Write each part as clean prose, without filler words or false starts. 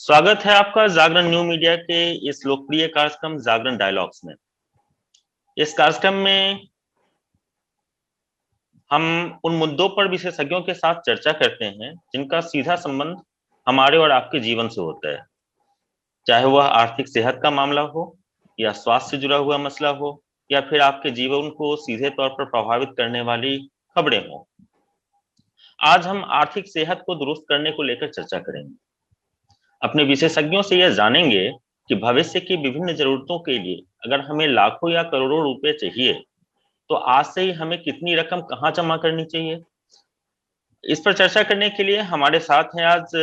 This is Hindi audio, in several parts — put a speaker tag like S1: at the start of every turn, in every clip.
S1: स्वागत है आपका जागरण न्यू मीडिया के इस लोकप्रिय कार्यक्रम जागरण डायलॉग्स में। इस कार्यक्रम में हम उन मुद्दों पर विशेषज्ञों के साथ चर्चा करते हैं जिनका सीधा संबंध हमारे और आपके जीवन से होता है, चाहे वह आर्थिक सेहत का मामला हो या स्वास्थ्य से जुड़ा हुआ मसला हो या फिर आपके जीवन को सीधे तौर पर प्रभावित करने वाली खबरें हो। आज हम आर्थिक सेहत को दुरुस्त करने को लेकर चर्चा करेंगे। अपने विशेषज्ञों से यह जानेंगे कि भविष्य की विभिन्न जरूरतों के लिए अगर हमें लाखों या करोड़ों रुपए चाहिए तो आज से ही हमें कितनी रकम कहाँ जमा करनी चाहिए। इस पर चर्चा करने के लिए हमारे साथ हैं आज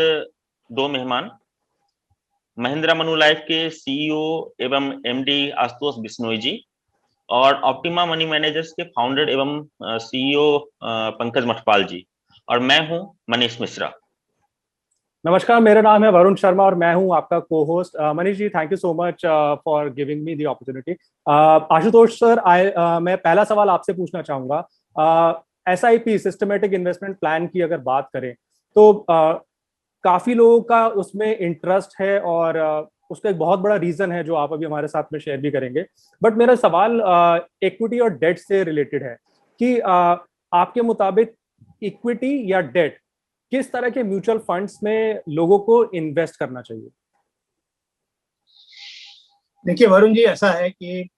S1: दो मेहमान। महिंद्रा मनुलाइफ के सीईओ एवं एमडी आशुतोष बिश्नोई जी और ऑप्टिमा मनी मैनेजर्स के फाउंडर एवं सीईओ पंकज मठपाल जी, और मैं हूं मनीष मिश्रा।
S2: नमस्कार, मेरा नाम है वरुण शर्मा और मैं हूं आपका को host. Manish ji, thank you so much for giving me the opportunity. Ashutosh sir, मैं पहला सवाल आपसे पूछना चाहूंगा। एसआईपी सिस्टमेटिक इन्वेस्टमेंट प्लान की अगर बात करें तो काफी लोगों का उसमें इंटरेस्ट है और उसका एक बहुत बड़ा रीजन है जो आप अभी हमारे साथ में शेयर भी करेंगे। बट मेरा सवाल इक्विटी और डेट से रिलेटेड है कि आपके मुताबिक इक्विटी या डेट, किस तरह के म्यूचुअल फंड्स में लोगों को इन्वेस्ट करना चाहिए?
S3: देखिए वरुण जी, ऐसा है कि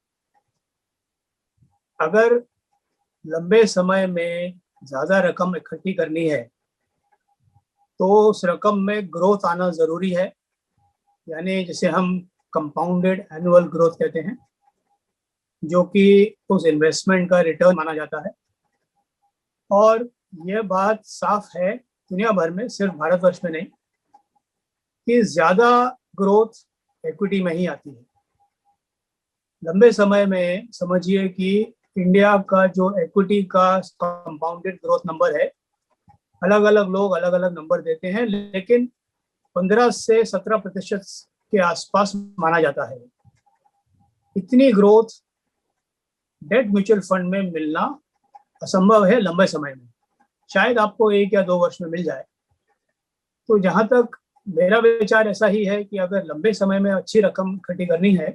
S3: अगर लंबे समय में ज्यादा रकम इकट्ठी करनी है तो उस रकम में ग्रोथ आना जरूरी है, यानी जिसे हम कंपाउंडेड एनुअल ग्रोथ कहते हैं, जो कि उस इन्वेस्टमेंट का रिटर्न माना जाता है। और यह बात साफ है दुनिया भर में, सिर्फ भारतवर्ष में नहीं, कि ज्यादा ग्रोथ इक्विटी में ही आती है। लंबे समय में समझिए कि इंडिया का जो इक्विटी का कंपाउंडेड ग्रोथ नंबर है, अलग अलग लोग अलग अलग नंबर देते हैं, लेकिन 15 से 17% के आसपास माना जाता है। इतनी ग्रोथ डेट म्यूचुअल फंड में मिलना असंभव है लंबे समय में, शायद आपको 1 या 2 वर्ष में मिल जाए। तो जहां तक मेरा विचार ऐसा ही है कि अगर लंबे समय में अच्छी रकम इकट्ठी करनी है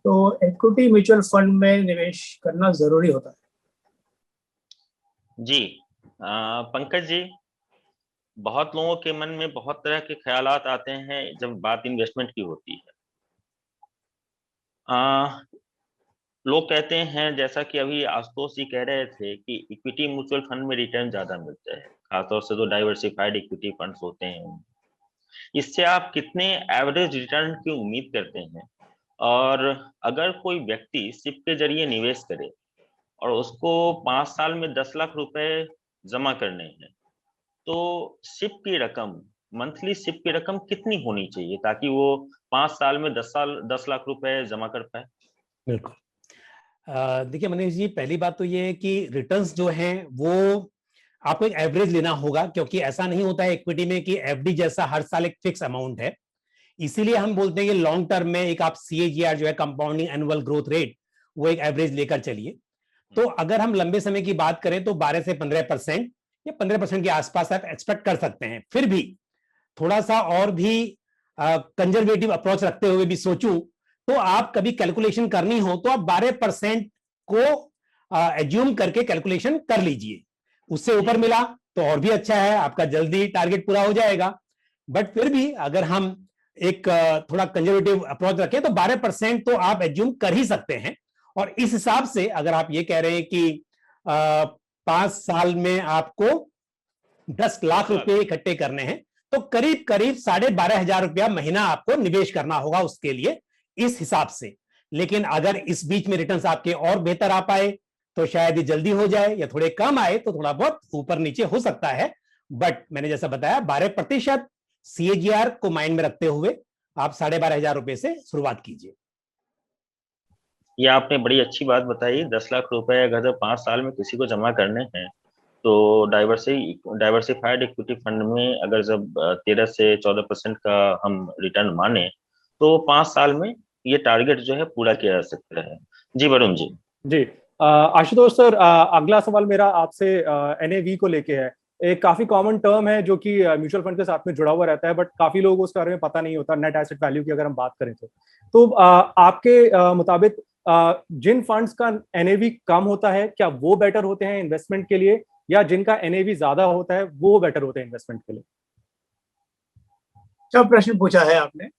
S3: तो इक्विटी म्यूचुअल फंड में निवेश करना जरूरी होता है।
S1: जी पंकज जी, बहुत लोगों के मन में बहुत तरह के ख्यालात आते हैं जब बात इन्वेस्टमेंट की होती है। लोग कहते हैं, जैसा कि अभी आशुतोष जी कह रहे थे, कि इक्विटी म्यूचुअल फंड में रिटर्न ज्यादा मिलता है, खासतौर से जो डाइवर्सिफाइड इक्विटी फंड्स होते हैं। इससे आप कितने एवरेज रिटर्न की उम्मीद करते हैं? और अगर कोई व्यक्ति सिप के जरिए निवेश करे और उसको 5 साल में 10 लाख रुपए जमा करने हैं, तो सिप की रकम, मंथली सिप की रकम कितनी होनी चाहिए ताकि वो 5 साल में 10 लाख रुपए जमा कर पाए?
S4: बिल्कुल। देखिए मनीष जी, पहली बात तो ये है कि रिटर्न्स जो हैं वो आपको एक एवरेज लेना होगा, क्योंकि ऐसा नहीं होता है इक्विटी में कि एफडी जैसा हर साल एक फिक्स अमाउंट है। इसीलिए हम बोलते हैं कि लॉन्ग टर्म में एक आप सीएजीआर जो है, कंपाउंडिंग एनुअल ग्रोथ रेट, वो एक एवरेज लेकर चलिए। तो अगर हम लंबे समय की बात करें तो 12 से 15% या 15% के आसपास आप एक्सपेक्ट कर सकते हैं। फिर भी थोड़ा सा और भी कंजर्वेटिव अप्रोच रखते हुए भी सोचूं तो आप कभी कैलकुलेशन करनी हो तो आप 12% को एज्यूम करके कैलकुलेशन कर लीजिए। उससे ऊपर मिला तो और भी अच्छा है, आपका जल्दी टारगेट पूरा हो जाएगा। बट फिर भी अगर हम एक थोड़ा कंजर्वेटिव अप्रोच रखें तो 12% तो आप एज्यूम कर ही सकते हैं। और इस हिसाब से अगर आप ये कह रहे हैं कि 5 साल में आपको 10 लाख रुपए इकट्ठे करने हैं, तो करीब करीब 12,500 रुपया महीना आपको निवेश करना होगा उसके लिए, इस हिसाब से। लेकिन अगर इस बीच में रिटर्न्स आपके और बेहतर आ पाए तो शायद ये जल्दी हो जाए, या थोड़े कम आए तो थोड़ा बहुत ऊपर नीचे हो सकता है। बट मैंने जैसा बताया, 12% सीएजीआर को माइंड में रखते हुए आप 12,500 रुपए से शुरुआत कीजिए।
S1: ये आपने बड़ी अच्छी बात बताई। 10 लाख रुपए अगर 5 साल में किसी को जमा करने हैं तो डाइवर्सिफाइड इक्विटी फंड में अगर जब 13 से 14% का हम रिटर्न माने तो 5 साल में ये टारगेट जो है पूरा किया जा सकता है। जी वरुण जी।
S2: जी आशुतोष सर, अगला सवाल मेरा आपसे एनएवी को लेके है एक काफी कॉमन टर्म है जो कि म्यूचुअल फंड के साथ में जुड़ा हुआ रहता है, बट काफी लोगों को उसके बारे में पता नहीं होता, नेट एसेट वैल्यू की अगर हम बात करें तो आपके मुताबिक जिन फंड्स का एनएवी कम होता है, क्या वो बेटर होते हैं इन्वेस्टमेंट के लिए, या जिनका एनएवी ज्यादा होता है वो बेटर होते हैं इन्वेस्टमेंट के लिए?
S3: अच्छा प्रश्न पूछा है आपने।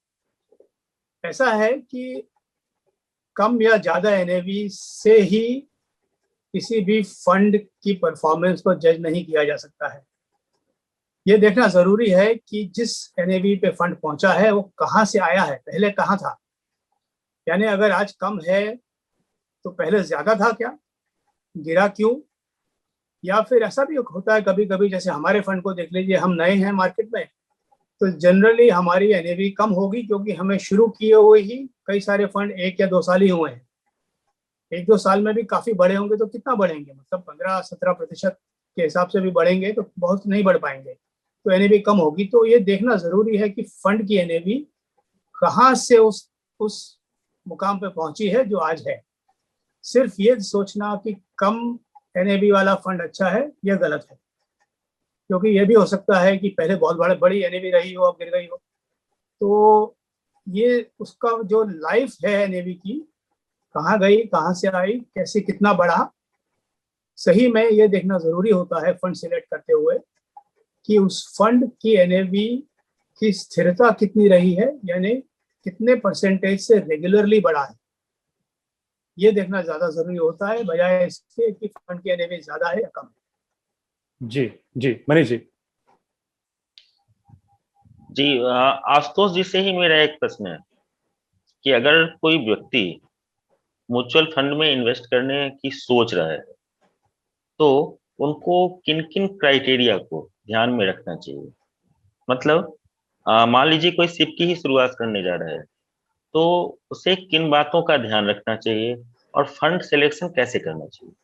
S3: ऐसा है कि कम या ज्यादा एनएवी से ही किसी भी फंड की परफॉर्मेंस को जज नहीं किया जा सकता है। ये देखना जरूरी है कि जिस एनएवी पे फंड पहुंचा है वो कहाँ से आया है, पहले कहाँ था। यानी अगर आज कम है तो पहले ज्यादा था क्या, गिरा क्यों? या फिर ऐसा भी होता है कभी कभी, जैसे हमारे फंड को देख लीजिए, हम नए हैं मार्केट में, तो जनरली हमारी एनएवी कम होगी क्योंकि हमें शुरू किए हुए ही कई सारे फंड 1 या 2 साल ही हुए हैं। 1-2 साल में भी काफी बड़े होंगे तो कितना बढ़ेंगे, मतलब 15-17% के हिसाब से भी बढ़ेंगे तो बहुत नहीं बढ़ पाएंगे, तो एनएवी कम होगी। तो ये देखना जरूरी है कि फंड की एनएवी कहाँ से उस मुकाम पे पहुंची है जो आज है। सिर्फ ये सोचना कि कम एनएवी वाला फंड अच्छा है, यह गलत है, क्योंकि यह भी हो सकता है कि पहले बहुत बड़ी एनएवी रही हो, अब गिर गई हो। तो ये उसका जो लाइफ है एनएवी की, कहाँ गई, कहाँ से आई, कैसे, कितना बढ़ा, सही में ये देखना जरूरी होता है फंड सिलेक्ट करते हुए कि उस फंड की एनएवी की स्थिरता कितनी रही है, यानी कितने परसेंटेज से रेगुलरली बढ़ा है। ये देखना ज्यादा जरूरी होता है बजाय इसके कि फंड की एनएवी ज्यादा है या कम है।
S2: जी जी, मनीष जी।
S1: जी आशुतोष जी से ही मेरा एक प्रश्न है कि अगर कोई व्यक्ति म्यूचुअल फंड में इन्वेस्ट करने की सोच रहा है तो उनको किन किन क्राइटेरिया को ध्यान में रखना चाहिए? मतलब मान लीजिए कोई सिप की ही शुरुआत करने जा रहा है तो उसे किन बातों का ध्यान रखना चाहिए और फंड सिलेक्शन कैसे करना चाहिए?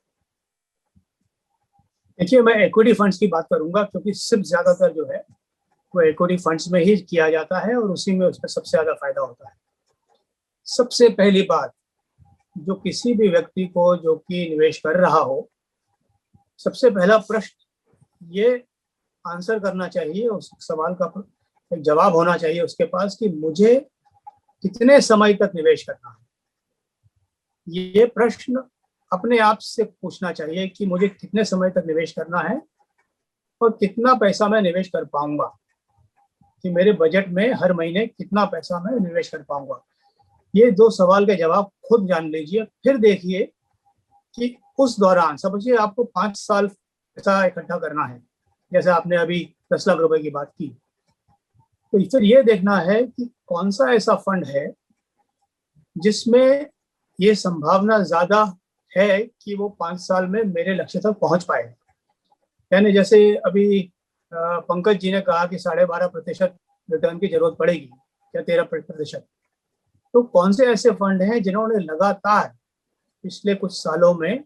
S3: देखिए, मैं इक्विटी फंड्स की बात करूंगा क्योंकि सिर्फ ज्यादातर जो है वो इक्विटी फंड्स में ही किया जाता है और उसी में उसका सबसे ज्यादा फायदा होता है। सबसे पहली बात, जो किसी भी व्यक्ति को जो कि निवेश कर रहा हो, सबसे पहला प्रश्न ये आंसर करना चाहिए, उस सवाल का एक जवाब होना चाहिए उसके पास कि मुझे कितने समय तक निवेश करना है। ये प्रश्न अपने आप से पूछना चाहिए कि मुझे कितने समय तक निवेश करना है और कितना पैसा मैं निवेश कर पाऊंगा, कि मेरे बजट में हर महीने कितना पैसा मैं निवेश कर पाऊंगा। ये 2 सवाल के जवाब खुद जान लीजिए, फिर देखिए कि उस दौरान, समझिए आपको 5 साल पैसा इकट्ठा करना है, जैसे आपने अभी 10 लाख रुपए की बात की, तो फिर ये देखना है कि कौन सा ऐसा फंड है जिसमें ये संभावना ज्यादा है कि वो 5 साल में मेरे लक्ष्य तक पहुंच पाए। यानी जैसे अभी पंकज जी ने कहा कि 12.5% रिटर्न की जरूरत पड़ेगी या 13%, तो कौन से ऐसे फंड हैं जिन्होंने लगातार पिछले कुछ सालों में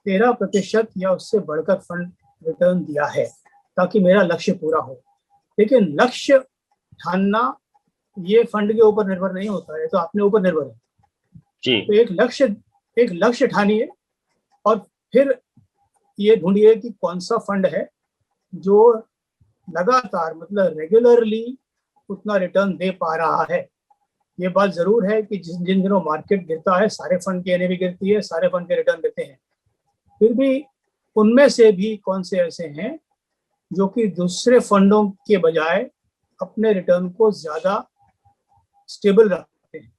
S3: 13% या उससे बढ़कर फंड रिटर्न दिया है, ताकि मेरा लक्ष्य पूरा हो। लेकिन लक्ष्य ठानना ये फंड के ऊपर निर्भर नहीं होता है, तो अपने ऊपर निर्भर है।
S1: जी।
S3: तो एक लक्ष्य ठानिए और फिर ये ढूंढिए कि कौन सा फंड है जो लगातार, मतलब रेगुलरली उतना रिटर्न दे पा रहा है। ये बात जरूर है कि जिन दिनों मार्केट गिरता है सारे फंड की एनएवी गिरती है, सारे फंड के रिटर्न गिरते हैं, फिर भी उनमें से भी कौन से ऐसे हैं जो कि दूसरे फंडों के बजाय अपने रिटर्न को ज्यादा स्टेबल रखते हैं।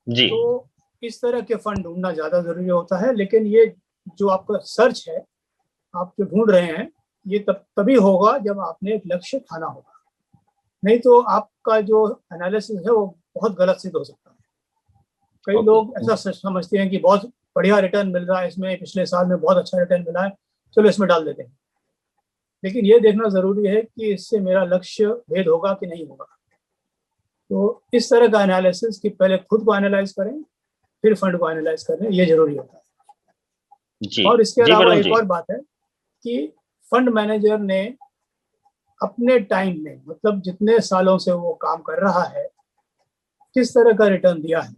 S1: जी।
S3: तो इस तरह के फंड ढूंढना ज्यादा जरूरी होता है। लेकिन ये जो आपका सर्च है, आप जो ढूंढ रहे हैं, ये तभी होगा जब आपने एक लक्ष्य ठाना होगा, नहीं तो आपका जो एनालिसिस है वो बहुत गलत सिद्ध हो सकता है। कई लोग ऐसा समझते हैं कि बहुत बढ़िया रिटर्न मिल रहा है इसमें, पिछले साल में बहुत अच्छा रिटर्न मिला है, चलो इसमें डाल देते हैं। लेकिन ये देखना जरूरी है कि इससे मेरा लक्ष्य भेद होगा कि नहीं होगा। तो इस तरह का एनालिसिस कि पहले खुद को एनालाइज करें फिर फंड को एनालाइज करें, ये जरूरी होता है।
S1: जी।
S3: और इसके
S1: जी
S3: अलावा
S1: वरुण
S3: एक
S1: जी।
S3: और बात है कि फंड मैनेजर ने अपने टाइम में, मतलब जितने सालों से वो काम कर रहा है, किस तरह का रिटर्न दिया है।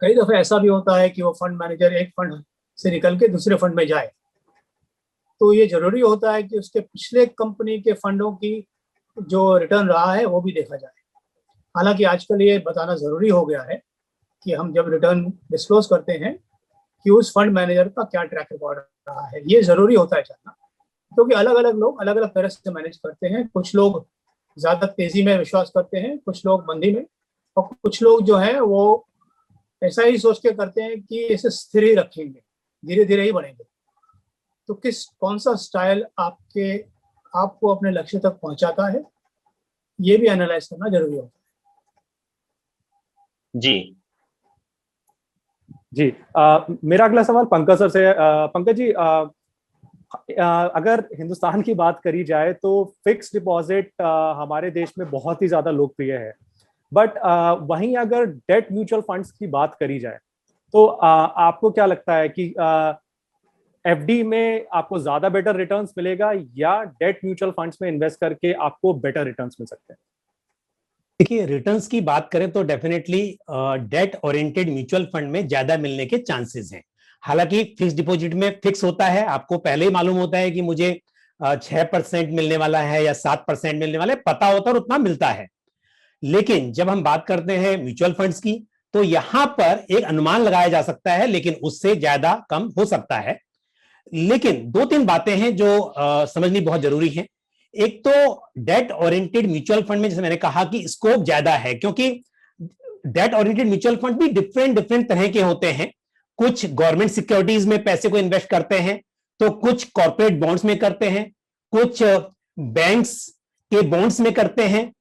S3: कई दफे ऐसा भी होता है कि वो फंड मैनेजर एक फंड से निकल के दूसरे फंड में जाए, तो ये जरूरी होता है कि उसके पिछले कंपनी के फंडों की जो रिटर्न रहा है वो भी देखा जाए। हालांकि आजकल ये बताना जरूरी हो गया है कि हम जब रिटर्न डिस्क्लोज करते हैं कि उस फंड मैनेजर का क्या ट्रैक रिकॉर्ड रहा है, ये जरूरी होता है जानना, क्योंकि अलग अलग लोग अलग अलग तरह से मैनेज करते हैं। कुछ लोग ज्यादा तेजी में विश्वास करते हैं, कुछ लोग मंदी में, और कुछ लोग जो है वो ऐसा ही सोच के करते हैं कि इसे स्थिर ही रखेंगे, धीरे धीरे ही बढ़ेंगे। तो कौन सा स्टाइल आपको अपने लक्ष्य तक पहुंचाता है, ये भी एनालाइज करना जरूरी होता है।
S1: जी
S2: जी मेरा अगला सवाल पंकज सर से। पंकज जी, अगर हिंदुस्तान की बात करी जाए तो फिक्स डिपॉजिट हमारे देश में बहुत ही ज्यादा लोकप्रिय है, बट वहीं अगर डेट म्यूचुअल फंड्स की बात करी जाए तो आपको क्या लगता है कि एफडी में आपको ज्यादा बेटर रिटर्न्स मिलेगा या डेट म्यूचुअल फंड्स में इन्वेस्ट करके आपको बेटर रिटर्न्स मिल सकते हैं?
S4: देखिए, रिटर्न्स की बात करें तो definitely date oriented mutual fund में ज्यादा मिलने के चांसेस हैं। हालांकि फिक्स डिपॉजिट में फिक्स होता है, आपको पहले ही मालूम होता है कि मुझे 6% मिलने वाला है या 7% मिलने वाला है, पता होता है और उतना मिलता है। लेकिन जब हम बात करते हैं म्यूचुअल फंड्स की, तो यहां पर एक अनुमान लगाया जा सकता है, लेकिन उससे ज्यादा कम हो सकता है। लेकिन दो तीन बातें हैं जो समझनी बहुत जरूरी है। एक तो डेट ओरिएंटेड म्यूचुअल फंड में जैसे मैंने कहा कि स्कोप ज्यादा है, क्योंकि डेट ओरिएंटेड म्यूचुअल फंड भी डिफरेंट डिफरेंट तरह के होते हैं। कुछ गवर्नमेंट सिक्योरिटीज में पैसे को इन्वेस्ट करते हैं, तो कुछ कॉर्पोरेट बॉन्ड्स में करते हैं, कुछ बैंक्स के बॉन्ड्स में करते हैं,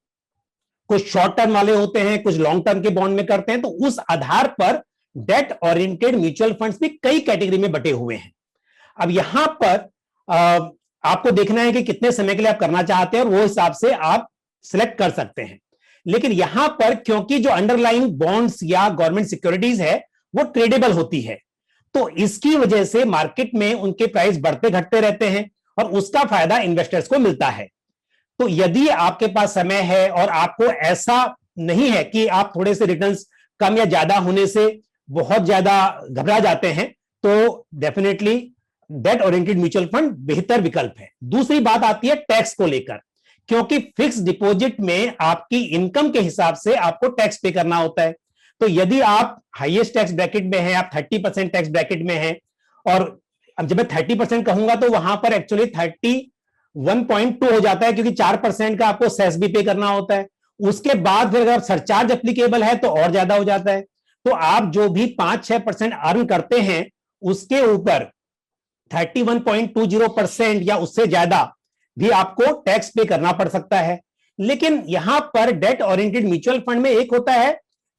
S4: कुछ शॉर्ट टर्म वाले होते हैं, कुछ लॉन्ग टर्म के बॉन्ड में करते हैं। तो उस आधार पर डेट ओरिएंटेड म्यूचुअल फंड्स भी कई कैटेगरी में बटे हुए हैं। अब यहां पर आपको देखना है कि कितने समय के लिए आप करना चाहते हैं और वो हिसाब से आप सिलेक्ट कर सकते हैं। लेकिन यहां पर क्योंकि जो अंडरलाइंग बॉन्ड्स या गवर्नमेंट सिक्योरिटीज है वो ट्रेडेबल होती है, तो इसकी वजह से मार्केट में उनके प्राइस बढ़ते घटते रहते हैं और उसका फायदा इन्वेस्टर्स को मिलता है। तो यदि आपके पास समय है और आपको ऐसा नहीं है कि आप थोड़े से रिटर्न्स कम या ज्यादा होने से बहुत ज्यादा घबरा जाते हैं, तो definitely date oriented mutual fund बेहतर विकल्प है। दूसरी बात आती है टैक्स को लेकर, क्योंकि फिक्स डिपॉजिट में आपकी इनकम के हिसाब से आपको टैक्स पे करना होता है। तो यदि आप हाईएस्ट टैक्स ब्रैकेट में हैं, आप 30% टैक्स ब्रैकेट में हैं, और अब जब मैं 30% कहूंगा तो वहां पर एक्चुअली 31.2 हो जाता है, क्योंकि 4% का आपको सेस भी पे करना होता है। उसके बाद फिर अगर सरचार्ज एप्लीकेबल है तो और ज्यादा हो जाता है। तो आप जो भी 5-6% अर्न करते हैं उसके ऊपर 31.20% या उससे ज्यादा भी आपको टैक्स पे करना पड़ सकता है। लेकिन यहां पर डेट ओरिएंटेड म्यूचुअल फंड में एक होता है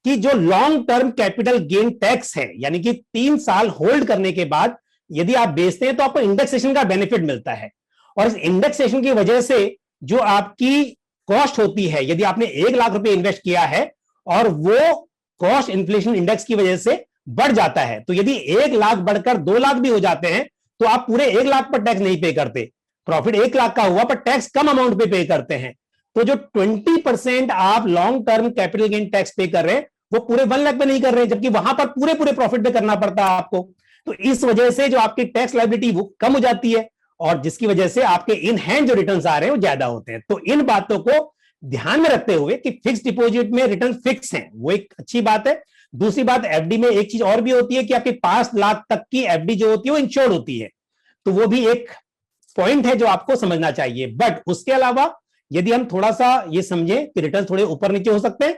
S4: कि जो long term capital gain tax है, यानी कि 3 साल होल्ड करने के बाद यदि आप बेचते हैं तो आपको इंडेक्सेशन का बेनिफिट मिलता है। और इस इंडेक्सेशन की वजह से जो आपकी कॉस्ट होती है, यदि आपने 1 लाख रुपए इन्वेस्ट किया है और वो कॉस्ट इन्फ्लेशन इंडेक्स की वजह से बढ़ जाता है, तो यदि 1 लाख बढ़कर 2 लाख भी हो जाते हैं तो आप पूरे 1 लाख पर टैक्स नहीं पे करते। प्रॉफिट 1 लाख का हुआ पर टैक्स कम अमाउंट पे करते हैं। तो जो 20% आप long term capital gain tax पे कर रहे हैं वो पूरे 1 लाख पे नहीं कर रहे हैं, जबकि वहां पर पूरे पूरे प्रॉफिट पे करना पड़ता है आपको। तो इस वजह से जो आपकी टैक्स लायबिलिटी वो कम हो जाती है और जिसकी वजह से आपके इन हैंड जो रिटर्न्स आ रहे हैं वो ज्यादा होते हैं। तो इन बातों को ध्यान में रखते हुए कि फिक्स डिपॉजिट में रिटर्न फिक्स है, वो एक अच्छी बात है। दूसरी बात, एफडी में एक चीज और भी होती है कि आपकी 5 लाख तक की एफडी जो होती है वो इंश्योर्ड होती है, तो वो भी एक पॉइंट है जो आपको समझना चाहिए। बट उसके अलावा यदि हम थोड़ा सा ये समझें कि रिटर्न थोड़े ऊपर नीचे हो सकते हैं,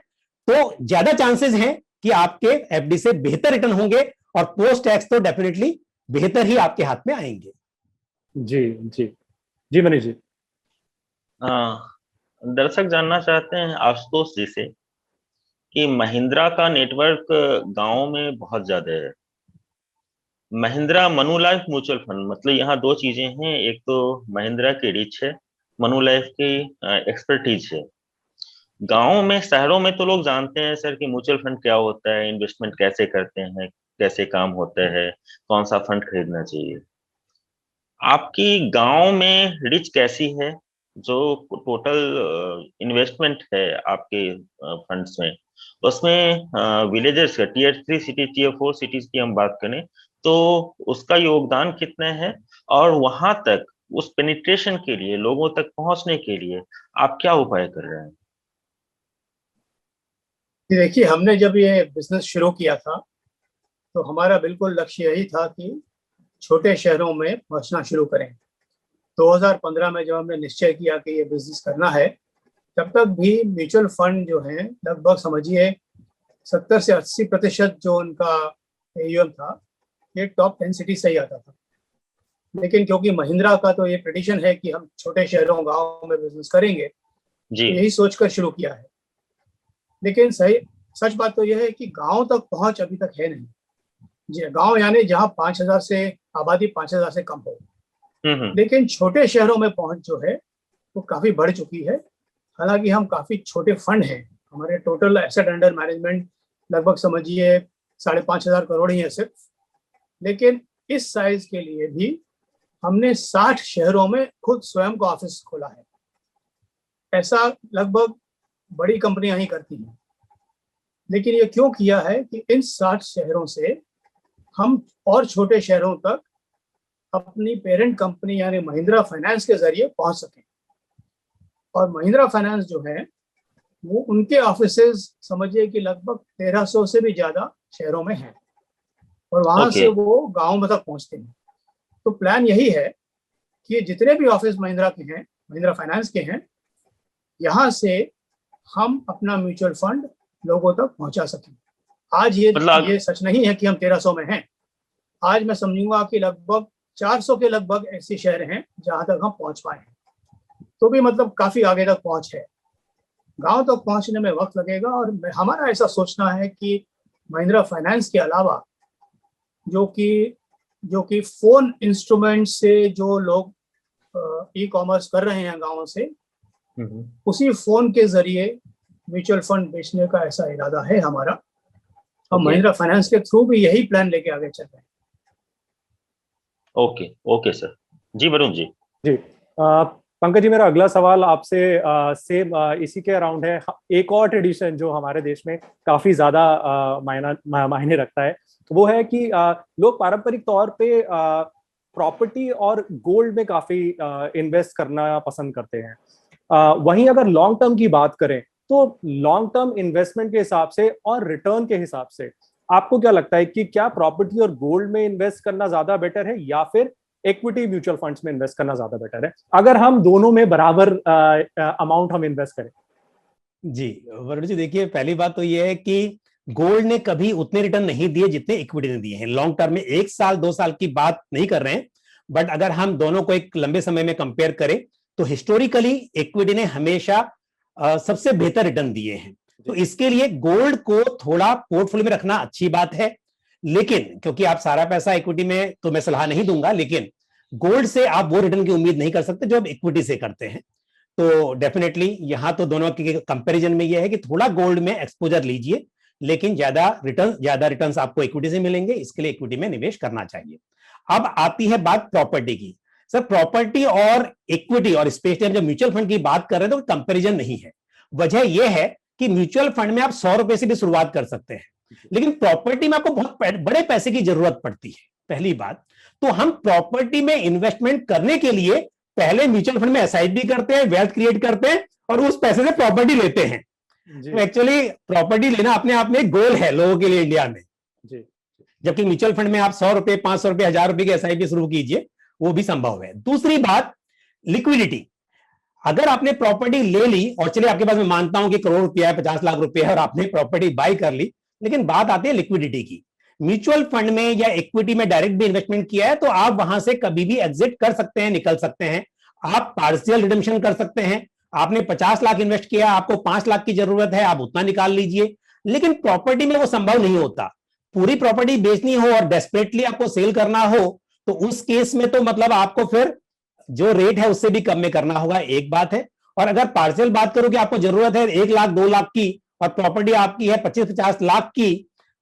S4: तो ज्यादा चांसेस हैं कि आपके एफडी से बेहतर रिटर्न होंगे और पोस्ट टैक्स तो डेफिनेटली बेहतर ही आपके हाथ में आएंगे।
S2: जी जी जी मनीष जी।
S1: दर्शक जानना चाहते हैं आशुतोष जी से कि महिंद्रा का नेटवर्क गांवों में बहुत ज्यादा है। महिंद्रा मनुलाइफ म्यूचुअल फंड, मतलब यहाँ 2 चीजें हैं, एक तो महिंद्रा की रिच है, मनुलाइफ की एक्सपर्टीज है। गांवों में, शहरों में तो लोग जानते हैं सर कि म्यूचुअल फंड क्या होता है, इन्वेस्टमेंट कैसे करते हैं, कैसे काम होता है, कौन सा फंड खरीदना चाहिए। आपकी गांव में रिच कैसी है, जो टोटल इन्वेस्टमेंट है आपके फंड्स में, उसमें विलेजेस का टियर 3 सिटी, टियर 4 सिटीज की हम बात करें तो उसका योगदान कितना है, और वहां तक उस पेनिट्रेशन के लिए, लोगों तक पहुंचने के लिए आप क्या उपाय कर रहे हैं?
S3: देखिए, हमने जब ये बिजनेस शुरू किया था तो हमारा बिल्कुल लक्ष्य यही था कि छोटे शहरों में पहुंचना शुरू करें। 2015 में जब हमने निश्चय किया कि ये बिजनेस करना है, तब तक भी म्यूचुअल फंड जो है लगभग समझिए 70 से 80% जो उनका एयूएम था ये टॉप 10 सिटी से ही आता था। लेकिन क्योंकि महिंद्रा का तो ये ट्रेडिशन है कि हम छोटे शहरों गांव में बिजनेस करेंगे,
S1: जी।
S3: तो यही सोचकर शुरू किया है। लेकिन सच बात तो यह है कि गांव तक पहुंच अभी तक है नहीं। जी, गांव यानी जहां 5,000 से आबादी 5,000 से कम हो। लेकिन छोटे शहरों में पहुंच जो है वो काफी बढ़ चुकी है। हालांकि हम काफी छोटे फंड हैं, हमारे टोटल एसेट अंडर मैनेजमेंट लगभग समझिए 5,500 करोड़ ही है सिर्फ। लेकिन इस साइज के लिए भी हमने 60 शहरों में खुद स्वयं का ऑफिस खोला है। ऐसा लगभग बड़ी कंपनियां ही करती हैं। लेकिन ये क्यों किया है कि इन 60 शहरों से हम और छोटे शहरों तक अपनी पेरेंट कंपनी यानी महिंद्रा फाइनेंस के जरिए पहुंच सकें। और महिंद्रा फाइनेंस जो है वो उनके ऑफिसेज समझिए कि लगभग 1300 से भी ज्यादा शहरों में हैं और वहां से वो गांव में तक पहुंचते हैं। तो प्लान यही है कि जितने भी ऑफिस महिंद्रा के हैं, महिंद्रा फाइनेंस के हैं, यहाँ से हम अपना म्यूचुअल फंड लोगों तक पहुंचा सकें। आज ये सच नहीं है कि हम 1300 में हैं। आज मैं समझूंगा कि लगभग 400 के लगभग ऐसे शहर हैं जहां तक हम पहुंच पाए हैं। तो भी मतलब काफी आगे तक पहुंच है। गांव तक पहुंचने में वक्त लगेगा और हमारा ऐसा सोचना है कि महिंद्रा फाइनेंस के अलावा जो कि फोन इंस्ट्रूमेंट से जो लोग ई कॉमर्स कर रहे हैं गांवों से, उसी फोन के जरिए म्यूचुअल फंड बेचने का ऐसा इरादा है हमारा। हम महिंद्रा फाइनेंस के थ्रू भी यही प्लान लेके आगे चल रहे हैं।
S1: Okay sir. जी वरुण जी।
S2: जी पंकज जी, मेरा अगला सवाल आपसे सेम इसी के अराउंड है। एक और ट्रेडिशन जो हमारे देश में काफी ज्यादा मायने रखता है, तो वो है कि लोग पारंपरिक तौर पे प्रॉपर्टी और गोल्ड में काफी इन्वेस्ट करना पसंद करते हैं। वहीं अगर लॉन्ग टर्म की बात करें तो लॉन्ग टर्म इन्वेस्टमेंट के हिसाब से और रिटर्न के हिसाब से आपको क्या लगता है कि क्या प्रॉपर्टी और गोल्ड में इन्वेस्ट करना ज्यादा बेटर है या फिर इक्विटी म्यूचुअल फंड्स में इन्वेस्ट करना ज्यादा बेटर है, अगर हम दोनों में बराबर अमाउंट हम इन्वेस्ट करें?
S4: जी वरुण जी, देखिए पहली बात तो यह है कि गोल्ड ने कभी उतने रिटर्न नहीं दिए जितने इक्विटी ने दिए हैं। लॉन्ग टर्म में 1 साल 2 साल की बात नहीं कर रहे हैं, बट अगर हम दोनों को एक लंबे समय में कंपेयर करें तो हिस्टोरिकली इक्विटी ने हमेशा सबसे बेहतर रिटर्न दिए हैं। तो इसके लिए गोल्ड को थोड़ा पोर्टफोलियो में रखना अच्छी बात है, लेकिन क्योंकि आप सारा पैसा इक्विटी में तो मैं सलाह नहीं दूंगा, लेकिन गोल्ड से आप वो रिटर्न की उम्मीद नहीं कर सकते जो आप इक्विटी से करते हैं। तो डेफिनेटली यहां तो दोनों के कंपैरिजन में यह है कि थोड़ा गोल्ड में एक्सपोजर लीजिए, लेकिन ज्यादा रिटर्न्स आपको इक्विटी से मिलेंगे, इसके लिए इक्विटी में निवेश करना चाहिए। अब आती है बात प्रॉपर्टी की। सर प्रॉपर्टी और इक्विटी और स्पेशली जब म्यूचुअल फंड की बात कर रहे हैं तो कंपैरिजन नहीं है। वजह यह है कि म्यूचुअल फंड में आप 100 रुपए से भी शुरुआत कर सकते हैं, लेकिन प्रॉपर्टी में आपको बहुत बड़े पैसे की जरूरत पड़ती है, पहली बात। तो हम प्रॉपर्टी में इन्वेस्टमेंट करने के लिए पहले म्यूचुअल फंड में एसआईपी करते हैं, वेल्थ क्रिएट करते हैं और उस पैसे से प्रॉपर्टी लेते हैं। तो एक्चुअली प्रॉपर्टी लेना अपने आप में एक गोल है लोगों के लिए इंडिया में। जबकि म्यूचुअल फंड में आप 100 रुपए 500 रुपए 1000 रुपए की एसआईपी शुरू कीजिए, वो भी संभव है। दूसरी बात लिक्विडिटी। अगर आपने प्रॉपर्टी ले ली और चलिए आपके पास मैं मानता हूं कि करोड़ रुपया है, 50 लाख रुपया है और आपने प्रॉपर्टी बाय कर ली, लेकिन बात आती है लिक्विडिटी की। म्यूचुअल फंड में या इक्विटी में डायरेक्ट भी इन्वेस्टमेंट किया है तो आप वहां से कभी भी एग्जिट कर सकते हैं, निकल सकते हैं। आप पार्शियल रिडेम्पशन कर सकते हैं। आपने 50 लाख इन्वेस्ट किया, आपको 5 लाख की जरूरत है, आप उतना निकाल लीजिए। लेकिन प्रॉपर्टी में वो संभव नहीं होता। पूरी प्रॉपर्टी बेचनी हो और डेस्परेटली आपको सेल करना हो तो उस केस में तो मतलब आपको फिर जो रेट है उससे भी कम में करना होगा, एक बात है। और अगर पार्शियल बात करो कि आपको जरूरत है 1 लाख 2 लाख की और प्रॉपर्टी आपकी है 25-50 लाख की,